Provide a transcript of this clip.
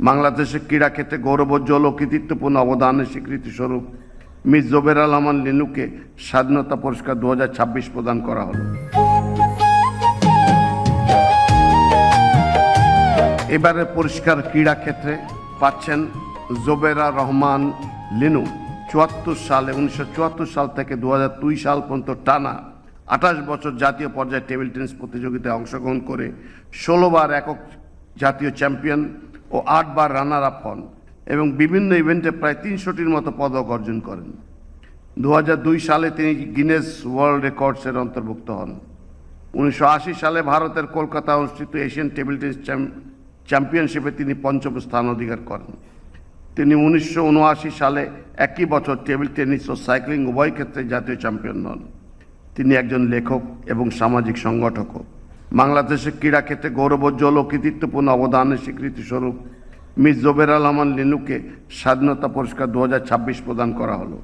বাংলাদেশের ক্রীড়াক্ষেত্রে গৌরবোজ্জ্বল ও কৃতিত্বপূর্ণ অবদানের স্বীকৃতিস্বরূপ মিস জোবেরা রহমান লিনুকে স্বাধীনতা পুরস্কার 2026 প্রদান করা হলো। এবারের পুরস্কার ক্রীড়াক্ষেত্রে পাচ্ছেন জোবেরা রহমান লিনু। 1974 সাল থেকে 2002 সাল পর্যন্ত টানা 28 বছর জাতীয় পর্যায়ে টেবিল টেনিস প্রতিযোগিতায় অংশগ্রহণ করে 16 বার একক জাতীয় চ্যাম্পিয়ন ও 8 বার রানার আপ হন এবং বিভিন্ন ইভেন্টে প্রায় 300টির মতো পদক অর্জন করেন। 2002 সালে তিনি গিনেস ওয়ার্ল্ড রেকর্ডসের অন্তর্ভুক্ত হন। 1980 সালে ভারতের কলকাতা অনুষ্ঠিত এশিয়ান টেবিল টেনিস চ্যাম্পিয়নশিপে তিনি পঞ্চম স্থান অধিকার করেন। তিনি 1979 সালে একই বছর টেবিল টেনিস ও সাইক্লিং উভয় ক্ষেত্রে জাতীয় চ্যাম্পিয়ন হন। তিনি একজন লেখক এবং সামাজিক সংগঠকও। বাংলাদেশের ক্রীড়াক্ষেত্রে গৌরবোজ্জ্বল ও কৃতিত্বপূর্ণ অবদানের স্বীকৃতিস্বরূপ মিস জোবেরা রহমান লিনুকে স্বাধীনতা পুরস্কার 2026 প্রদান করা হলো।